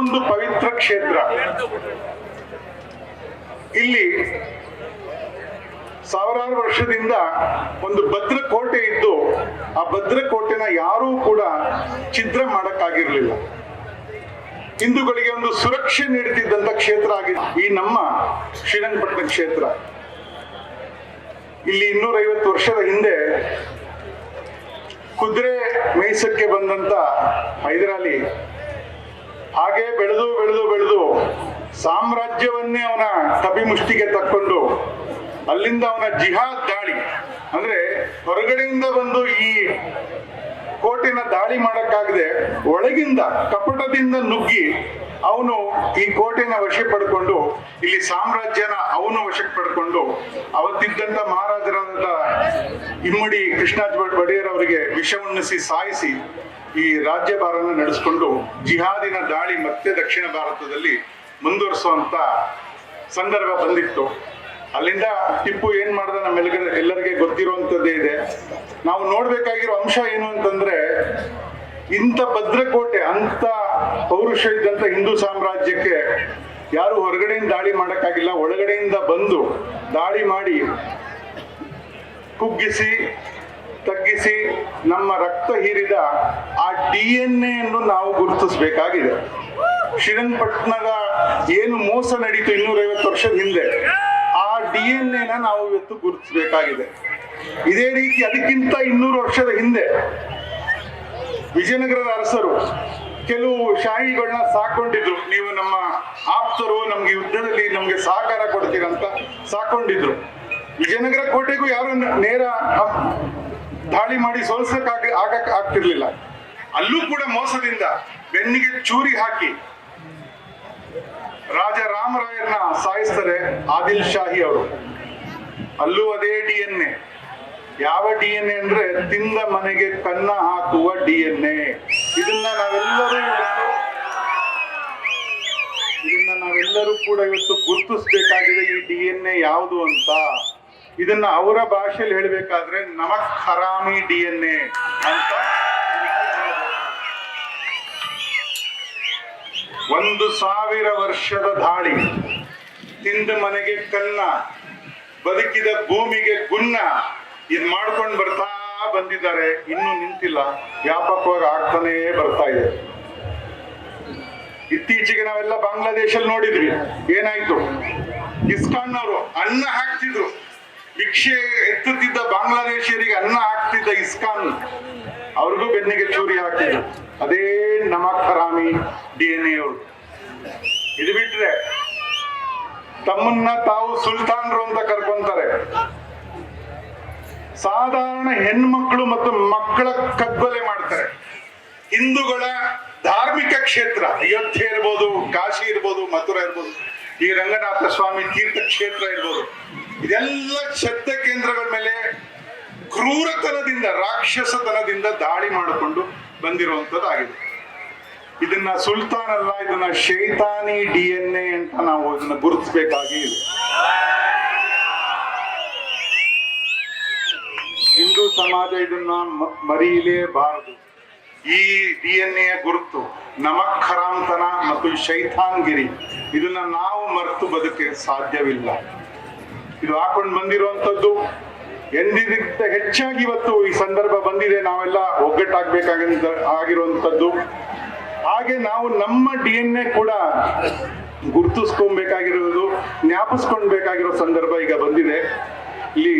ಒಂದು ಪವಿತ್ರ ಕ್ಷೇತ್ರ. ಇಲ್ಲಿ ಸಾವಿರಾರು ವರ್ಷದಿಂದ ಒಂದು ಭದ್ರಕೋಟೆ ಇದ್ದು ಆ ಭದ್ರಕೋಟೆನ ಯಾರೂ ಕೂಡ ಛಿದ್ರ ಮಾಡಕ್ಕಾಗಿರ್ಲಿಲ್ಲ. ಹಿಂದೂಗಳಿಗೆ ಒಂದು ಸುರಕ್ಷೆ ನೀಡುತ್ತಿದ್ದಂತ ಕ್ಷೇತ್ರ ಆಗಿದೆ ಈ ನಮ್ಮ ಶ್ರೀರಂಗಪಟ್ಟಣ ಕ್ಷೇತ್ರ. ಇಲ್ಲಿ 250 ವರ್ಷದ ಹಿಂದೆ ಕುದುರೆ ಮೇಯಿಸಕ್ಕೆ ಬಂದಂತ ಹೈದರಾಲಿ ಹಾಗೆ ಬೆಳೆದು ಬೆಳೆದು ಬೆಳೆದು ಸಾಮ್ರಾಜ್ಯವನ್ನೇ ಅವನ ಕಪಿಮುಷ್ಟಿಗೆ ತಕ್ಕೊಂಡು ಅಲ್ಲಿಂದ ಅವನ ಜಿಹಾದ್ ದಾಳಿ, ಅಂದ್ರೆ ಹೊರಗಡೆಯಿಂದ ಬಂದು ಈ ಕೋಟೆನ ದಾಳಿ ಮಾಡಕ್ಕಾಗದೆ ಒಳಗಿಂದ ಕಪಟದಿಂದ ನುಗ್ಗಿ ಅವನು ಈ ಕೋಟೆನ ವಶ ಪಡ್ಕೊಂಡು ಇಲ್ಲಿ ಸಾಮ್ರಾಜ್ಯನ ಅವನು ವಶಕ್ಕೆ ಪಡ್ಕೊಂಡು ಅವತ್ತಿದ್ದಂತ ಮಹಾರಾಜರಾದ ಇಮ್ಮಡಿ ಕೃಷ್ಣಾಜ ಒಡೆಯರ್ ಅವರಿಗೆ ವಿಷವುಣ್ಣಿಸಿ ಸಾಯಿಸಿ ಈ ರಾಜ್ಯಭಾರನ ನಡೆಸ್ಕೊಂಡು ಜಿಹಾದಿನ ದಾಳಿ ಮತ್ತೆ ದಕ್ಷಿಣ ಭಾರತದಲ್ಲಿ ಮುಂದುವರಿಸುವಂತ ಸಂದರ್ಭ ಬಂದಿತ್ತು. ಅಲ್ಲಿಂದ ಟಿಪ್ಪು ಏನ್ ಮಾಡ್ದ ನಮ್ಮೆಲ್ಲರಿಗೆ ಎಲ್ಲರಿಗೆ ಗೊತ್ತಿರುವಂತದ್ದೇ ಇದೆ. ನಾವು ನೋಡ್ಬೇಕಾಗಿರೋ ಅಂಶ ಏನು ಅಂತಂದ್ರೆ, ಇಂಥ ಭದ್ರಕೋಟೆ ಅಂತ ಪೌರುಷ ಇದ್ದಂತ ಹಿಂದೂ ಸಾಮ್ರಾಜ್ಯಕ್ಕೆ ಯಾರು ಹೊರಗಡೆಯಿಂದ ದಾಳಿ ಮಾಡಕ್ಕಾಗಿಲ್ಲ, ಒಳಗಡೆಯಿಂದ ಬಂದು ದಾಳಿ ಮಾಡಿ ಕುಗ್ಗಿಸಿ ತಗ್ಗಿಸಿ ನಮ್ಮ ರಕ್ತ ಹೀರಿದ ಆ DNA ಅನ್ನು ನಾವು ಗುರುತಿಸಬೇಕಾಗಿದೆ. ಶ್ರೀರಂಗಪಟ್ಟಣದ ಏನು ಮೋಸ ನಡೀತು 250 ವರ್ಷದ ಹಿಂದೆ, ಆ DNA ನಾವು ಇವತ್ತು ಗುರುತಿಸಬೇಕಾಗಿದೆ. ಇದೇ ರೀತಿ ಅದಕ್ಕಿಂತ 200 ವರ್ಷದ ಹಿಂದೆ ವಿಜಯನಗರದ ಅರಸರು ಕೆಲವು ಶಾಹಿಗಳನ್ನ ಸಾಕೊಂಡಿದ್ರು. ನೀವು ನಮ್ಮ ಆಪ್ತರು ನಮ್ಗೆ ಯುದ್ಧದಲ್ಲಿ ನಮ್ಗೆ ಸಹಕಾರ ಕೊಡ್ತೀರಂತ ಸಾಕೊಂಡಿದ್ರು. ವಿಜಯನಗರ ಕೋಟೆಗೂ ಯಾರು ನೇರ ದಾಳಿ ಮಾಡಿ ಆಗಕ್ ಆಗ್ತಿರ್ಲಿಲ್ಲ. ಅಲ್ಲೂ ಕೂಡ ಮೋಸದಿಂದ ಬೆನ್ನಿಗೆ ಚೂರಿ ಹಾಕಿ ರಾಜ ರಾಮರಾಯರನ್ನ ಸಾಯಿಸ್ತಾರೆ ಆದಿಲ್ ಶಾಹಿ ಅವರು. ಅಲ್ಲೂ ಅದೇ DNA. ಯಾವ DNA ಅಂದ್ರೆ ತಿಂದ ಮನೆಗೆ ಕನ್ನ ಹಾಕುವ DNA. ಇದನ್ನ ನಾವೆಲ್ಲರೂ ಕೂಡ ಇವತ್ತು ಗುರುತಿಸ್ಬೇಕಾಗಿದೆ ಈ DNA ಯಾವುದು ಅಂತ. ಇದನ್ನ ಅವರ ಭಾಷೆಯಲ್ಲಿ ಹೇಳ್ಬೇಕಾದ್ರೆ ನಮಕ್ ಹರಾಮಿ DNA ಅಂತ. 1000 ವರ್ಷದ ದಾಳಿ, ತಿಂದ ಮನೆಗೆ ಕನ್ನ, ಬದುಕಿದ ಭೂಮಿಗೆ ಗುನ್ನ, ಇದ್ ಮಾಡ್ಕೊಂಡು ಬರ್ತಾ ಬಂದಿದ್ದಾರೆ. ಇನ್ನೂ ನಿಂತಿಲ್ಲ, ವ್ಯಾಪಕವಾಗಿ ಆಗ್ತಾನೇ ಬರ್ತಾ ಇದೆ. ಇತ್ತೀಚೆಗೆ ನಾವೆಲ್ಲ ಬಾಂಗ್ಲಾದೇಶಲ್ಲಿ ನೋಡಿದ್ವಿ ಏನಾಯ್ತು. ಇಸ್ಕಾನ್ ಅವರು ಅನ್ನ ಹಾಕ್ತಿದ್ರು, ಭಿಕ್ಷೆ ಎತ್ತುತ್ತಿದ್ದ ಬಾಂಗ್ಲಾದೇಶಿಯರಿಗೆ ಅನ್ನ ಹಾಕ್ತಿದ್ದ ಇಸ್ಕಾನ್ ಅವ್ರಿಗೂ ಬೆನ್ನಿಗೆ ಚೂರಿ ಹಾಕ್ತಿದ್ರು. ಅದೇ ನಮಕ್ ಹರಾಮಿ DNA ಅವರು. ಇದು ಬಿಟ್ರೆ ತಮ್ಮನ್ನ ತಾವು ಸುಲ್ತಾನ್ರು ಅಂತ ಕರ್ಕೊಂತಾರೆ. ಸಾಧಾರಣ ಹೆಣ್ಮಕ್ಳು ಮತ್ತು ಮಕ್ಕಳ ಕಗ್ಗೊಲೆ ಮಾಡ್ತಾರೆ. ಹಿಂದೂಗಳ ಧಾರ್ಮಿಕ ಕ್ಷೇತ್ರ ಅಯೋಧ್ಯೆ ಇರ್ಬೋದು, ಕಾಶಿ ಇರ್ಬೋದು, ಮಥುರಾ ಇರ್ಬೋದು, ಈ ರಂಗನಾಥ ಸ್ವಾಮಿ ತೀರ್ಥ ಕ್ಷೇತ್ರ ಇರ್ಬೋದು, ಇದೆಲ್ಲ ಶ್ರದ್ಧೆ ಕೇಂದ್ರಗಳ ಮೇಲೆ ಕ್ರೂರತನದಿಂದ, ರಾಕ್ಷಸತನದಿಂದ ದಾಳಿ ಮಾಡಿಕೊಂಡು ಬಂದಿರುವಂತದ್ದಾಗಿದೆ. ಇದನ್ನ ಸುಲ್ತಾನ್ ಅಲ್ಲ, ಇದನ್ನ ಶೈತಾನಿ DNA ಅಂತ ನಾವು ಇದನ್ನ ಗುರುತಿಸಬೇಕಾಗಿ ಇದೆ. ಹಿಂದೂ ಸಮಾಜ ಇದನ್ನ ಮರೆಯಲೇಬಾರದು. ಈ DNA ಗುರುತು ನಮಕ್ ಹರಾಮ್ತನ ಮತ್ತು ಶೈತಾನ್ಗಿರಿ, ಇದನ್ನ ನಾವು ಮರೆತು ಬದುಕೆ ಸಾಧ್ಯವಿಲ್ಲ. ಇದು ಹಾಕೊಂಡು ಬಂದಿರುವಂತದ್ದು ಎಂದಿಗಿಂತ ಹೆಚ್ಚಾಗಿ ಇವತ್ತು ಈ ಸಂದರ್ಭ ಬಂದಿದೆ. ನಾವೆಲ್ಲ ಒಗ್ಗಟ್ಟಾಗಬೇಕಾಗಿರುವಂತದ್ದು. ಹಾಗೆ ನಾವು ನಮ್ಮ DNA ಕೂಡ ಗುರುತಿಸ್ಕೊಬೇಕಾಗಿರೋದು, ಜ್ಞಾಪಿಸ್ಕೊಳ್ಬೇಕಾಗಿರೋ ಸಂದರ್ಭ ಈಗ ಬಂದಿದೆ. ಇಲ್ಲಿ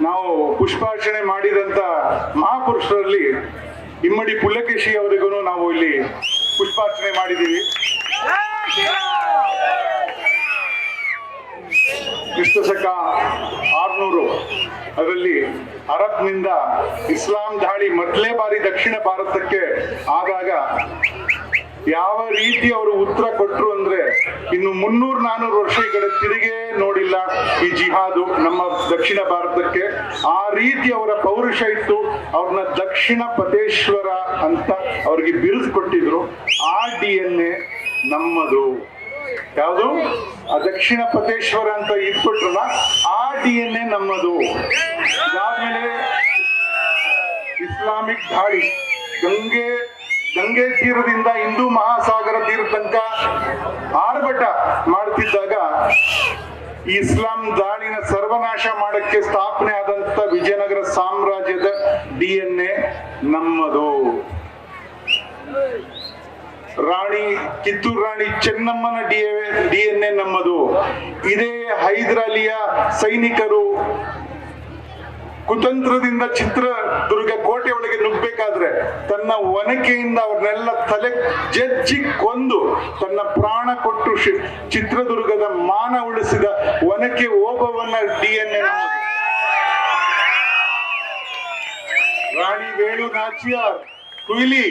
ನಾವು ಪುಷ್ಪಾರ್ಚನೆ ಮಾಡಿದಂತ ಮಹಾಪುರುಷರಲ್ಲಿ ಇಮ್ಮಡಿ ಪುಲಕೇಶಿ ಅವರಿಗೂ ನಾವು ಇಲ್ಲಿ ಪುಷ್ಪಾರ್ಚನೆ ಮಾಡಿದ್ದೀವಿ. ಕ್ರಿಸ್ತಶಕ 600 ಅದರಲ್ಲಿ ಅರಬ್ನಿಂದ ಇಸ್ಲಾಂ ದಾಳಿ ಮೊದಲೇ ಬಾರಿ ದಕ್ಷಿಣ ಭಾರತಕ್ಕೆ ಆದಾಗ ಯಾವ ರೀತಿ ಅವರು ಉತ್ತರ ಕೊಟ್ರು ಅಂದ್ರೆ, ಇನ್ನು 300-400 ವರ್ಷ ಈ ಕಡೆ ತಿರುಗೇ ನೋಡಿಲ್ಲ ಈ ಜಿಹಾದು ನಮ್ಮ ದಕ್ಷಿಣ ಭಾರತಕ್ಕೆ. ಆ ರೀತಿ ಅವರ ಪೌರುಷ ಇತ್ತು. ಅವ್ರನ್ನ ದಕ್ಷಿಣ ಪತೇಶ್ವರ ಅಂತ ಅವ್ರಿಗೆ ಬಿರುದು ಕೊಟ್ಟಿದ್ರು. ಆ DNA ನಮ್ಮದು. ಯಾವುದು ಆ ದಕ್ಷಿಣ ಪತೇಶ್ವರ ಅಂತ ಇಟ್ಕೊಟ್ರಲ್ಲ, ಆ DNA ನಮ್ಮದು. ಇದಾದ್ಮೇಲೆ ಇಸ್ಲಾಮಿಕ್ ದಾಳಿ, ಗಂಗೆ ಗಂಗೆ ತೀರದಿಂದ ಹಿಂದೂ ಮಹಾಸಾಗರ ತೀರ ತನಕ ಆರ್ಭಟ ಮಾಡ್ತಿದ್ದಾಗ ಇಸ್ಲಾಂ ದಾಳಿನ ಸರ್ವನಾಶ ಮಾಡಕ್ಕೆ ಸ್ಥಾಪನೆ ಆದಂತ ವಿಜಯನಗರ ಸಾಮ್ರಾಜ್ಯದ DNA ನಮ್ಮದು. ಕಿತ್ತೂರು ರಾಣಿ ಚೆನ್ನಮ್ಮನ DNA ನಮ್ಮದು. ಇದೇ ಹೈದರಾಲಿಯ ಸೈನಿಕರು ಕುತಂತ್ರದಿಂದ ಚಿತ್ರದುರ್ಗ ಕೋಟೆ ಒಳಗೆ ನುಗ್ಬೇಕಾದ್ರೆ ತನ್ನ ಒನಕೆಯಿಂದ ಅವ್ರನ್ನೆಲ್ಲ ತಲೆ ಜಜ್ಜಿ ಕೊಂದು ತನ್ನ ಪ್ರಾಣ ಕೊಟ್ಟು ಚಿತ್ರದುರ್ಗದ ಮಾನ ಉಳಿಸಿದ ಒನಕೆ ಓಬವ್ವನ DNA ನಮ್ಮದು. ರಾಣಿ ವೇಣು ನಾಚಿಯಾರ್, ಕುಯ್ಲಿ,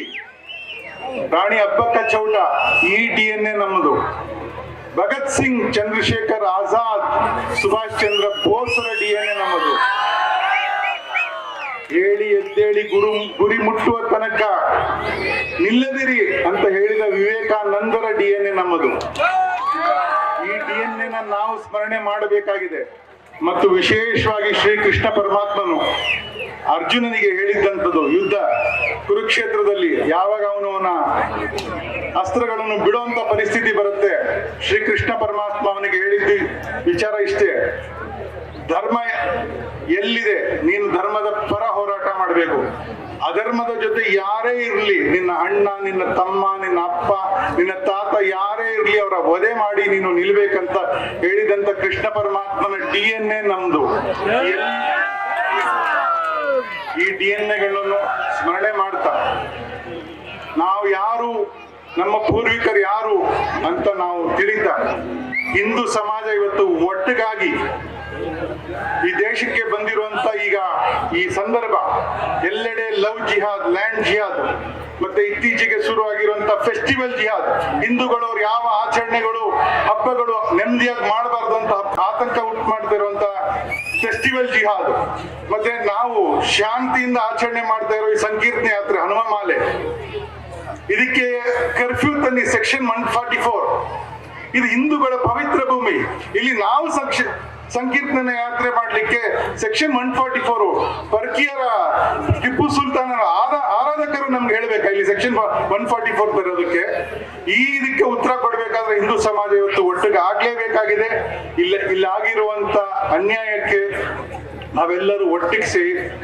ರಾಣಿ ಅಬ್ಬಕ್ಕ ಚೌಟ, ಈ DNA ನಮ್ಮದು. ಭಗತ್ ಸಿಂಗ್, ಚಂದ್ರಶೇಖರ್ ಆಜಾದ್, ಸುಭಾಷ್ ಚಂದ್ರ ಬೋಸ್ರ DNA ನಮ್ಮದು. ಹೇಳಿ ಎದ್ದೇಳಿ ಗುರಿ ಮುಟ್ಟುವ ತನಕ ನಿಲ್ಲದಿರಿ ಅಂತ ಹೇಳಿದ ವಿವೇಕಾನಂದರ DNA ನಮ್ಮದು. ಈ DNA ನಾವು ಸ್ಮರಣೆ ಮಾಡಬೇಕಾಗಿದೆ. ಮತ್ತು ವಿಶೇಷವಾಗಿ ಶ್ರೀಕೃಷ್ಣ ಪರಮಾತ್ಮನು ಅರ್ಜುನನಿಗೆ ಹೇಳಿದ್ದಂಥದ್ದು, ಯುದ್ಧ ಕುರುಕ್ಷೇತ್ರದಲ್ಲಿ ಯಾವಾಗ ಅವನ ಅಸ್ತ್ರಗಳನ್ನು ಬಿಡುವಂತ ಪರಿಸ್ಥಿತಿ ಬರುತ್ತೆ, ಶ್ರೀಕೃಷ್ಣ ಪರಮಾತ್ಮ ಅವನಿಗೆ ಹೇಳಿದ್ದ ವಿಚಾರ ಇಷ್ಟೇ: ಧರ್ಮ ಎಲ್ಲಿದೆ ನೀನು ಧರ್ಮದ ಪರ ಹೋರಾಟ ಮಾಡಬೇಕು. ಅಧರ್ಮದ ಜೊತೆ ಯಾರೇ ಇರ್ಲಿ, ನಿನ್ನ ಅಣ್ಣ, ನಿನ್ನ ತಮ್ಮ, ನಿನ್ನ ಅಪ್ಪ, ನಿನ್ನ ತಾತ ಯಾರೇ ಇರ್ಲಿ, ಅವರ ವಧೆ ಮಾಡಿ ನೀನು ನಿಲ್ಬೇಕಂತ ಹೇಳಿದಂತ ಕೃಷ್ಣ ಪರಮಾತ್ಮನ DNA ನಮ್ದು. ಈ DNAಗಳನ್ನು ಸ್ಮರಣೆ ಮಾಡ್ತಾ ನಾವು ಯಾರು, ನಮ್ಮ ಪೂರ್ವಿಕರು ಯಾರು ಅಂತ ನಾವು ತಿಳಿತಾ ಹಿಂದೂ ಸಮಾಜ ಇವತ್ತು ಒಟ್ಟಿಗಾಗಿ ಈ ದೇಶಕ್ಕೆ ಬಂದಿರುವಂತ ಈ ಸಂದರ್ಭ ಎಲ್ಲೆಡೆ ಲವ್ ಜಿಹಾದ್, ಲ್ಯಾಂಡ್ ಜಿಹಾದ್, ಮತ್ತೆ ಇತ್ತೀಚೆಗೆ ಶುರುವಾಗಿರುವಂತ ಫೆಸ್ಟಿವಲ್ ಜಿಹಾದ್, ಹಿಂದೂಗಳು ಅವ್ರು ಯಾವ ಆಚರಣೆಗಳು ಹಬ್ಬಗಳು ನೆಮ್ಮದಿಯಾಗಿ ಮಾಡಬಾರ್ದು ಅಂತ ಆತಂಕ ಉಂಟು ಮಾಡ್ತಾ ಇರುವಂತ ಫೆಸ್ಟಿವಲ್ ಜಿಹಾದ್, ಮತ್ತೆ ನಾವು ಶಾಂತಿಯಿಂದ ಆಚರಣೆ ಮಾಡ್ತಾ ಇರೋ ಈ ಸಂಕೀರ್ತನೆ ಯಾತ್ರೆ ಹನುಮ ಮಾಲೆ, ಇದಕ್ಕೆ ಕರ್ಫ್ಯೂ ತನ್ನಿ ಸೆಕ್ಷನ್ 144. ಇದು ಹಿಂದೂಗಳ ಪವಿತ್ರ ಭೂಮಿ. ಇಲ್ಲಿ ನಾವು ಸಂಕೀರ್ತನೆ ಯಾತ್ರೆ ಮಾಡ್ಲಿಕ್ಕೆ ಸೆಕ್ಷನ್ 144 ಪರ್ಕಿಯರ ಟಿಪ್ಪು ಸುಲ್ತಾನರ ಆರಾಧಕರು ನಮ್ಗೆ ಹೇಳ್ಬೇಕಾ ಇಲ್ಲಿ ಸೆಕ್ಷನ್ 144 ಬರೋದಕ್ಕೆ? ಇದಕ್ಕೆ ಉತ್ತರ ಕೊಡ್ಬೇಕಾದ್ರೆ ಹಿಂದೂ ಸಮಾಜ ಇವತ್ತು ಒಟ್ಟಿಗೆ ಆಗ್ಲೇಬೇಕಾಗಿದೆ. ಇಲ್ಲಾಗಿರುವಂತ ಅನ್ಯಾಯಕ್ಕೆ ನಾವೆಲ್ಲರೂ ಒಟ್ಟಿಗೆ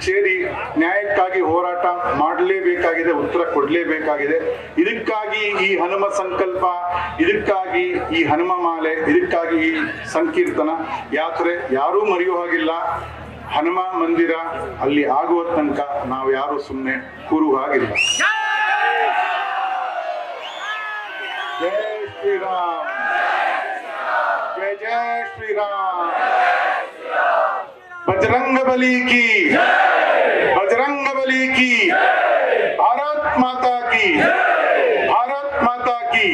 ಸೇರಿ ನ್ಯಾಯಕ್ಕಾಗಿ ಹೋರಾಟ ಮಾಡಲೇಬೇಕಾಗಿದೆ, ಉತ್ತರ ಕೊಡ್ಲೇಬೇಕಾಗಿದೆ. ಇದಕ್ಕಾಗಿ ಈ ಹನುಮ ಸಂಕಲ್ಪ, ಇದಕ್ಕಾಗಿ ಈ ಹನುಮ ಮಾಲೆ, ಇದಕ್ಕಾಗಿ ಈ ಸಂಕೀರ್ತನ ಯಾತ್ರೆ ಯಾರೂ ಮರೆಯೋ ಹಾಗಿಲ್ಲ. ಹನುಮ ಮಂದಿರ ಅಲ್ಲಿ ಆಗುವ ತನಕ ನಾವು ಯಾರು ಸುಮ್ಮನೆ ಕೂರುವ ಹಾಗಿಲ್ಲ. ಜೈ ಶ್ರೀರಾಮ್, ಜೈ ಜೈ ಶ್ರೀರಾಮ್. बजरंग बली की, बजरंग बली की, भारत माता की, भारत माता की।